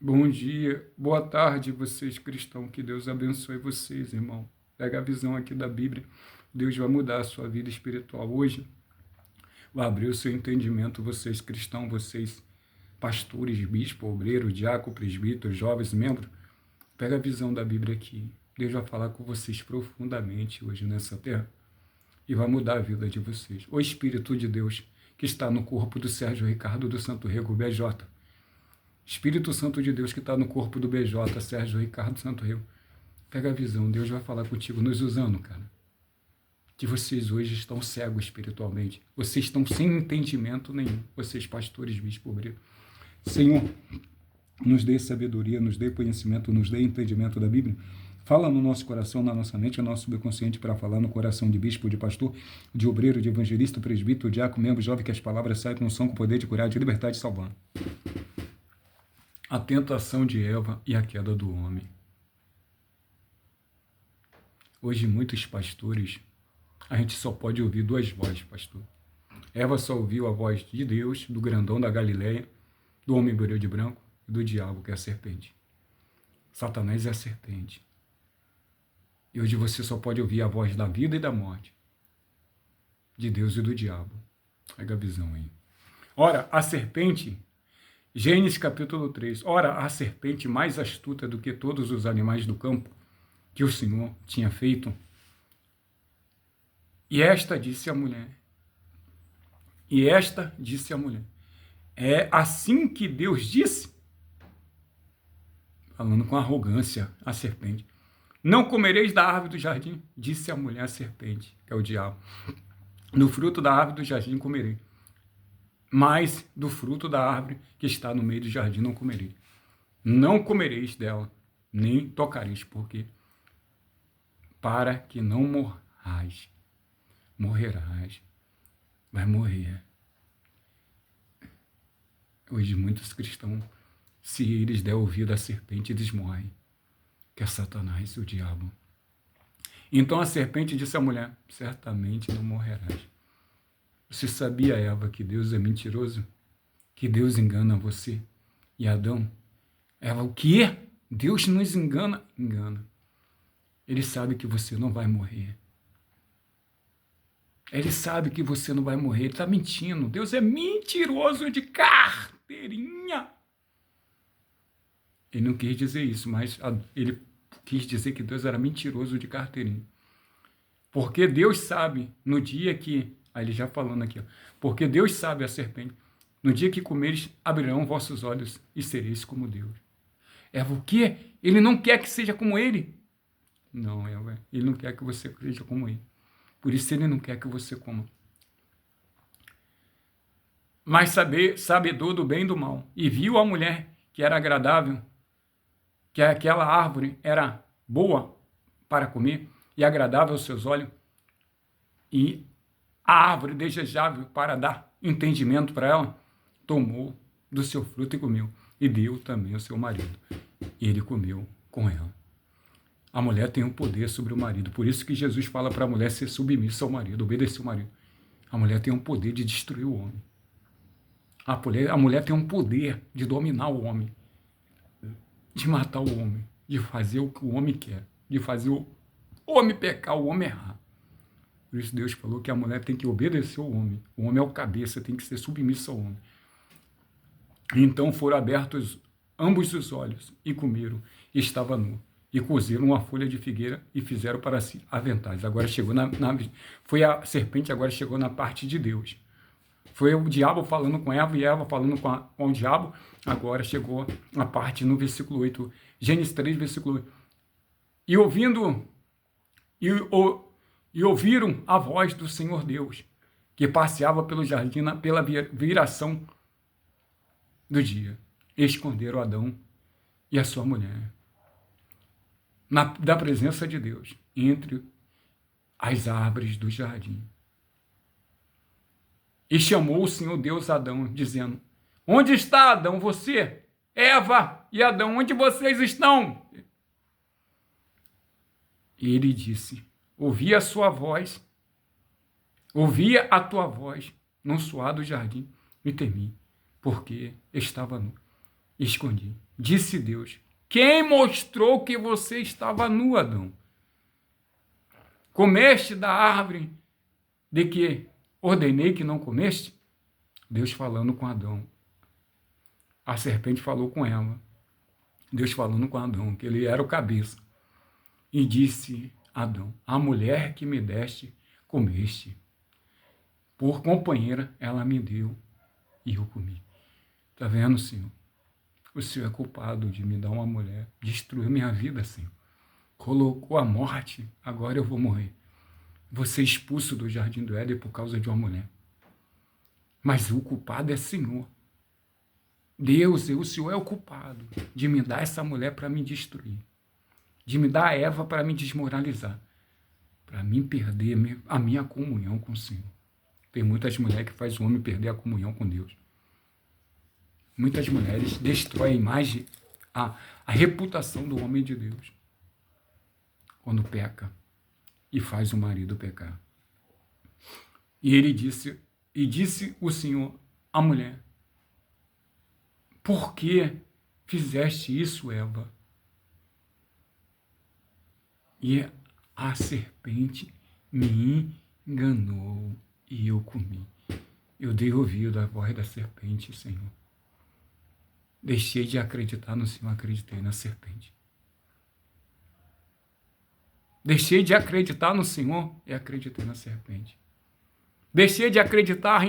Bom dia, boa tarde, vocês cristãos. Que Deus abençoe vocês, irmão. Pega a visão aqui da Bíblia. Deus vai mudar a sua vida espiritual hoje. Vai abrir o seu entendimento, vocês cristãos, vocês pastores, bispo, obreiro, diácono, presbítero, jovens, membros. Pega a visão da Bíblia aqui. Deus vai falar com vocês profundamente hoje nessa terra e vai mudar a vida de vocês. O Espírito de Deus que está no corpo do Sérgio Ricardo do Santo Rego BJ. Espírito Santo de Deus que está no corpo do BJ, Sérgio Ricardo Santo Rio. Pega a visão, Deus vai falar contigo, nos usando, cara. Que vocês hoje estão cegos espiritualmente. Vocês estão sem entendimento nenhum. Vocês, pastores, bispos, obreiros. Senhor, nos dê sabedoria, nos dê conhecimento, nos dê entendimento da Bíblia. Fala no nosso coração, na nossa mente, no nosso subconsciente, para falar no coração de bispo, de pastor, de obreiro, de evangelista, presbítero, diácono, membro, jovem, que as palavras saem com som, com poder de curar, de libertar, de salvar. A tentação de Eva e a queda do homem. Hoje, muitos pastores, a gente só pode ouvir duas vozes, pastor. Eva só ouviu a voz de Deus, do grandão da Galileia, do homem de branco e do diabo, que é a serpente. Satanás é a serpente. E hoje você só pode ouvir a voz da vida e da morte, de Deus e do diabo. Pega a visão aí. Ora, a serpente... Gênesis capítulo 3. Ora, a serpente mais astuta do que todos os animais do campo que o Senhor tinha feito. E esta disse à mulher. É assim que Deus disse? Falando com arrogância a serpente. Não comereis da árvore do jardim, disse a mulher à serpente, que é o diabo. No fruto da árvore do jardim comerei. Mas do fruto da árvore que está no meio do jardim não comereis. Não comereis dela, nem tocareis, porque para que não morrais. Morrerás. Vai morrer. Hoje muitos cristãos, se eles der ouvido à serpente, eles morrem. Que é Satanás, o diabo. Então a serpente disse à mulher, certamente não morrerás. Você sabia, Eva, que Deus é mentiroso? Que Deus engana você e Adão? Eva, o quê? Deus nos engana? Engana. Ele sabe que você não vai morrer. Ele sabe que você não vai morrer. Ele está mentindo. Deus é mentiroso de carteirinha. Ele não quis dizer isso, mas ele quis dizer que Deus era mentiroso de carteirinha. Porque Deus sabe, no dia que... Aí ele já falando aqui, ó, porque Deus sabe, a serpente, no dia que comeres, abrirão vossos olhos e sereis como Deus. Eva, o quê? Ele não quer que seja como ele? Não, Eva, ele não quer que você seja como ele. Por isso ele não quer que você coma. Mas sabedor do bem e do mal, e viu a mulher que era agradável, que aquela árvore era boa para comer e agradável aos seus olhos, e a árvore desejável para dar entendimento para ela, tomou do seu fruto e comeu, e deu também ao seu marido. E ele comeu com ela. A mulher tem um poder sobre o marido, por isso que Jesus fala para a mulher ser submissa ao marido, obedecer ao marido. A mulher tem um poder de destruir o homem. A mulher tem um poder de dominar o homem, de matar o homem, de fazer o que o homem quer, de fazer o homem pecar, o homem errar. Por isso Deus falou que a mulher tem que obedecer ao homem. O homem é o cabeça, tem que ser submisso ao homem. Então foram abertos ambos os olhos e comeram, e estava nu. E cozeram uma folha de figueira e fizeram para si aventais. Agora chegou foi a serpente, agora chegou na parte de Deus. Foi o diabo falando com Eva e Eva falando com o diabo. Agora chegou a parte no versículo 8. Gênesis 3, versículo 8. E ouviram a voz do Senhor Deus, que passeava pelo jardim pela viração do dia. Esconderam Adão e a sua mulher da presença de Deus, entre as árvores do jardim. E chamou o Senhor Deus a Adão, dizendo, onde está Adão, você? Eva e Adão, onde vocês estão? E ele disse, ouvi a tua voz no suar do jardim, e temi, porque estava nu. escondi. Disse Deus: quem mostrou que você estava nu, Adão? Comeste da árvore de que ordenei que não comeste? Deus falando com Adão. A serpente falou com Eva. Deus falando com Adão, que ele era o cabeça. E disse Adão: a mulher que me deste, comeste. Por companheira, ela me deu e eu comi. Está vendo, Senhor? O Senhor é culpado de me dar uma mulher. Destruiu minha vida, Senhor. Colocou a morte, agora eu vou morrer. Vou ser expulso do jardim do Éden por causa de uma mulher. Mas o culpado é Senhor. Deus, o Senhor é o culpado de me dar essa mulher para me destruir. De me dar a Eva para me desmoralizar. Para mim perder a minha comunhão com o Senhor. Tem muitas mulheres que fazem o homem perder a comunhão com Deus. Muitas mulheres destroem a imagem, a reputação do homem de Deus. Quando peca e faz o marido pecar. E disse o Senhor à mulher: por que fizeste isso, Eva? E a serpente me enganou e eu comi. Eu dei ouvido à voz da serpente, Senhor. Deixei de acreditar no Senhor, acreditei na serpente. Deixei de acreditar no Senhor e acreditei na serpente. Deixei de acreditar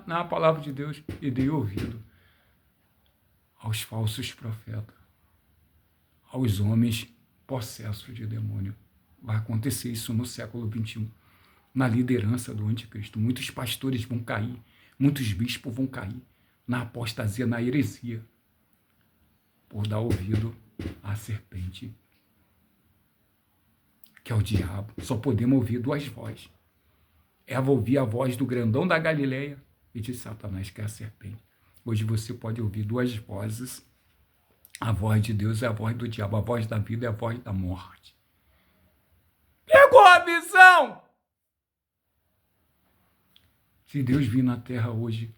na palavra de Deus e dei ouvido aos falsos profetas, aos homens possessos de demônio. Vai acontecer isso no século XXI, na liderança do anticristo. Muitos pastores vão cair, muitos bispos vão cair na apostasia, na heresia, por dar ouvido à serpente, que é o diabo. Só podemos ouvir duas vozes. Eva ouvia a voz do grandão da Galileia e de Satanás, que é a serpente. Hoje você pode ouvir duas vozes. A voz de Deus é a voz do diabo, a voz da vida é a voz da morte. Pegou a visão? Se Deus vir na terra hoje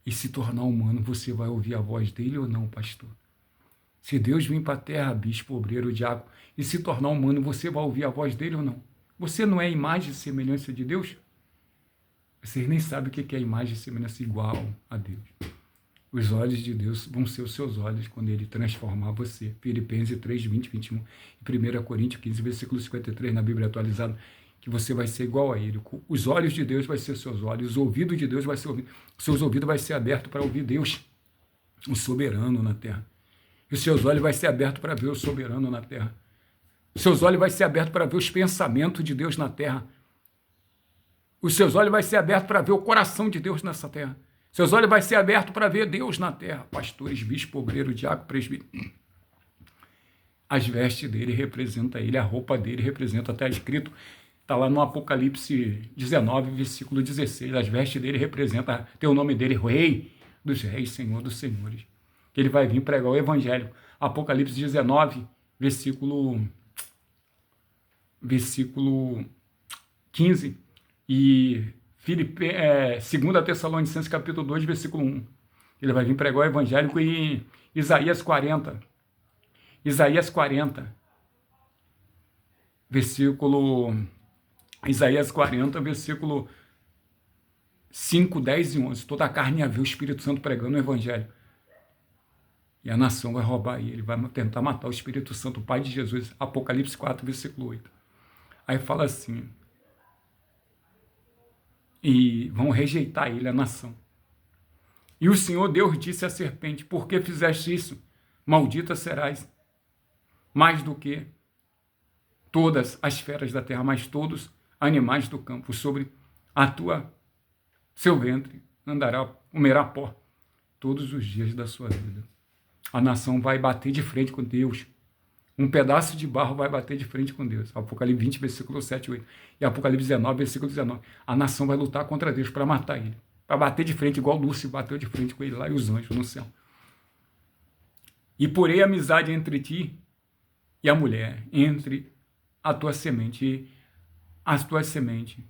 e se tornar humano, você vai ouvir a voz dele ou não, pastor? Se Deus vir para a terra, bispo, obreiro, diácono, e se tornar humano, você vai ouvir a voz dele ou não? Você não é imagem e semelhança de Deus? Vocês nem sabem o que é imagem e semelhança igual a Deus. Os olhos de Deus vão ser os seus olhos quando ele transformar você. Filipenses 3, 20, 21 e 1 Coríntios 15, versículo 53, na Bíblia atualizada, que você vai ser igual a ele. Os olhos de Deus vai ser seus olhos, os ouvidos de Deus vai ser ouvido. Seus ouvidos vai ser abertos para ouvir Deus, o soberano na terra. E os seus olhos vai ser abertos para ver o soberano na terra. Os seus olhos vai ser abertos para ver os pensamentos de Deus na terra. Os seus olhos vai ser abertos para ver o coração de Deus nessa terra. Seus olhos vai ser abertos para ver Deus na terra. Pastores, bispo, obreiro, diácono, presbítero. As vestes dele representam ele, a roupa dele representa, até escrito, está lá no Apocalipse 19, versículo 16. As vestes dele representam, tem o nome dele, Rei dos Reis, Senhor dos Senhores. Que ele vai vir pregar o Evangelho. Apocalipse 19, versículo 15. E 2 Tessalonicenses, capítulo 2, versículo 1. Ele vai vir pregar o Evangelho em Isaías 40. Isaías 40, versículo 5, 10 e 11. Toda a carne ia ver o Espírito Santo pregando o Evangelho. E a nação vai roubar ele, vai tentar matar o Espírito Santo, o Pai de Jesus. Apocalipse 4, versículo 8. Aí fala assim, e vão rejeitar ele, a nação. E o Senhor Deus disse à serpente: por que fizeste isso? Maldita serás, mais do que todas as feras da terra, mais todos animais do campo. Sobre seu ventre comerá pó todos os dias da sua vida. A nação vai bater de frente com Deus. Um pedaço de barro vai bater de frente com Deus. Apocalipse 20, versículo 7 e 8. E Apocalipse 19, versículo 19. A nação vai lutar contra Deus para matar ele. Para bater de frente, igual Lúcio bateu de frente com ele lá e os anjos no céu. E porei amizade entre ti e a mulher, entre a tua semente e as tuas sementes.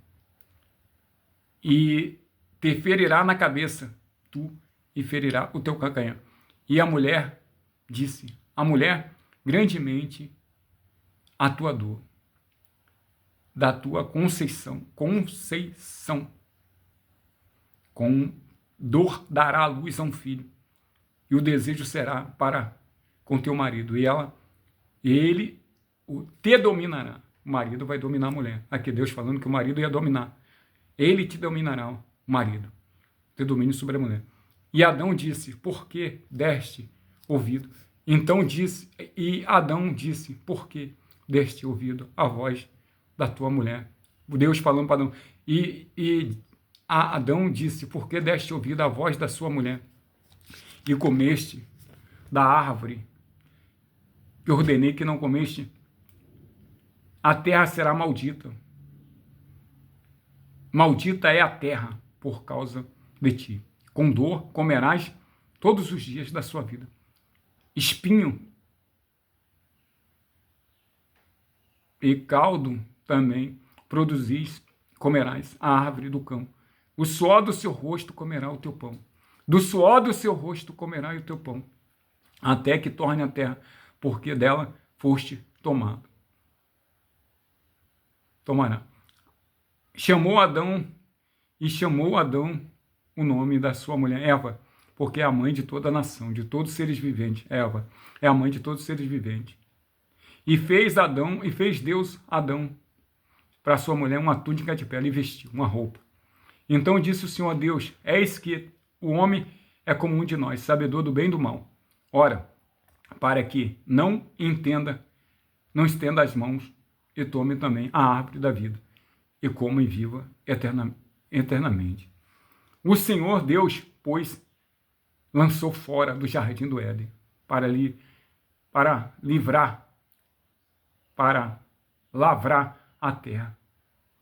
E te ferirá na cabeça, tu, e ferirá o teu calcanhar. E a mulher disse, a mulher grandemente a tua dor, da tua conceição, com dor dará a luz a um filho, e o desejo será para com teu marido, e ele te dominará. O marido vai dominar a mulher. Aqui Deus falando que o marido ia dominar. Ele te dominará, o marido, te domine sobre a mulher. E Adão disse, por que deste ouvido? Então disse, e Adão disse, por que deste ouvido a voz da tua mulher? Deus falando para Adão. E Adão disse, por que deste ouvido a voz da sua mulher? E comeste da árvore que ordenei que não comeste, a terra será maldita. Maldita é a terra por causa de ti. Com dor comerás todos os dias da sua vida. Espinho e caldo também produzis, comerás a árvore do campo. O suor do seu rosto comerá o teu pão. Do suor do seu rosto comerá o teu pão, até que torne a terra, porque dela foste tomado. Tomará. Chamou Adão o nome da sua mulher, Eva, porque é a mãe de toda a nação, de todos os seres viventes. Eva é a mãe de todos os seres viventes. E fez Deus Adão para sua mulher uma túnica de pele e vestiu uma roupa. Então disse o Senhor Deus, eis que o homem é como um de nós, sabedor do bem e do mal. Ora, para que não estenda as mãos e tome também a árvore da vida, e coma e viva eternamente. O Senhor Deus, pois, lançou fora do jardim do Éden, para lavrar a terra,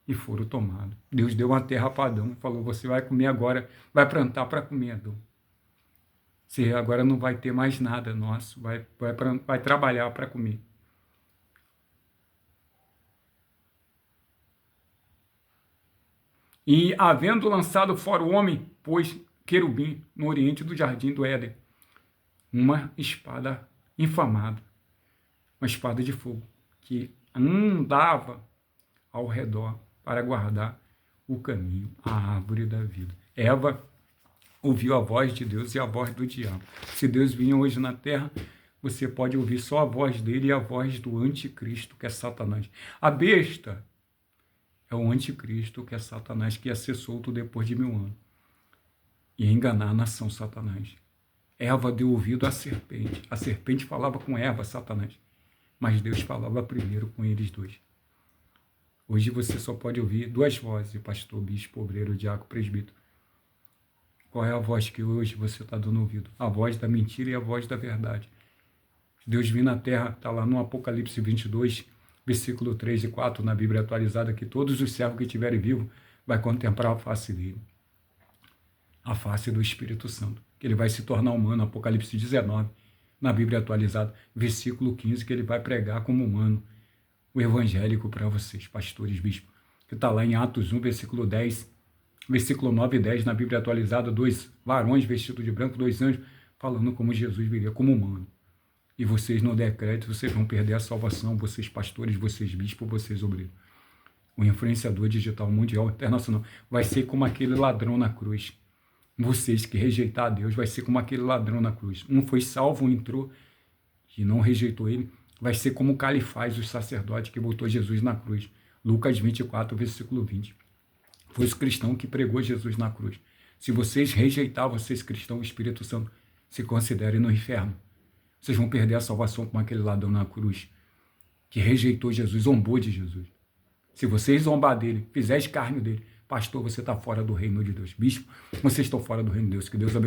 e foram tomados. Deus deu uma terra para Adão, falou, você vai comer agora, vai plantar para comer, Adão. Você agora não vai ter mais nada nosso, vai trabalhar para comer. E, havendo lançado fora o homem, pôs querubim no oriente do jardim do Éden, uma espada inflamada, uma espada de fogo, que andava ao redor para guardar o caminho, a árvore da vida. Eva ouviu a voz de Deus e a voz do diabo. Se Deus vinha hoje na terra, você pode ouvir só a voz dele e a voz do anticristo, que é Satanás. A besta é o anticristo, que é Satanás, que ia ser solto depois de 1000 anos. E enganar a nação, Satanás. Eva deu ouvido à serpente. A serpente falava com Eva, Satanás. Mas Deus falava primeiro com eles dois. Hoje você só pode ouvir duas vozes, pastor, bispo, obreiro, diácono, presbítero. Qual é a voz que hoje você está dando ouvido? A voz da mentira e a voz da verdade. Deus vindo na terra, está lá no Apocalipse 22, versículo 3 e 4, na Bíblia atualizada, que todos os servos que estiverem vivos vai contemplar a face dele. A face do Espírito Santo, que ele vai se tornar humano, Apocalipse 19, na Bíblia atualizada, versículo 15, que ele vai pregar como humano o evangélico para vocês, pastores, bispos, que está lá em Atos 1, versículo 10, versículo 9 e 10, na Bíblia atualizada, 2 varões vestidos de branco, 2 anjos, falando como Jesus viria, como humano. E vocês não der crédito, vocês vão perder a salvação, vocês pastores, vocês bispos, vocês obreiros. O influenciador digital mundial, internacional, vai ser como aquele ladrão na cruz. Vocês que rejeitar a Deus, vai ser como aquele ladrão na cruz. Um foi salvo, um entrou e não rejeitou ele. Vai ser como o Califás, o sacerdote que botou Jesus na cruz. Lucas 24, versículo 20. Foi o cristão que pregou Jesus na cruz. Se vocês rejeitar, vocês cristãos, o Espírito Santo se considerem no inferno. Vocês vão perder a salvação como aquele ladrão na cruz, que rejeitou Jesus, zombou de Jesus. Se vocês zombar dele, fizer escárnio dele, pastor, você está fora do reino de Deus. Bispo, vocês estão fora do reino de Deus. Que Deus abençoe.